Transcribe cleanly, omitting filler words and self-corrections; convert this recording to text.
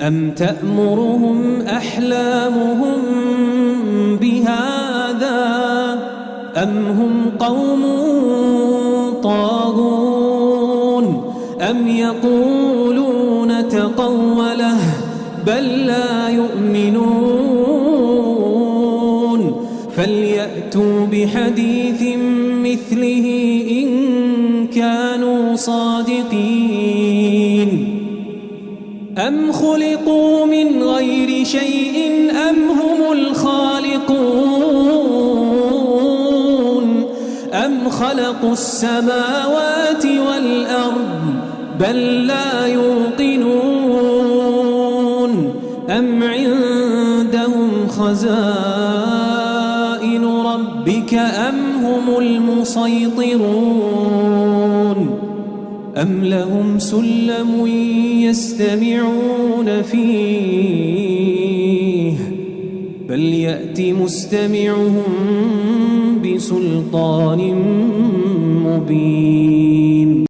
أم تأمرهم أحلامهم بهذا أم هم قوم طاغون أم يقولون تقوله بل لا يؤمنون فليأتوا بحديث مثله إن كانوا صادقين أم خلقوا من غير شيء أم هم الخالقون أم خلقوا السماوات والأرض بل لا يوقنون أم عندهم خزائن ربك أم هم المسيطرون أم لهم سلم يستمعون فيه فليأت مستمعهم بسلطان مبين.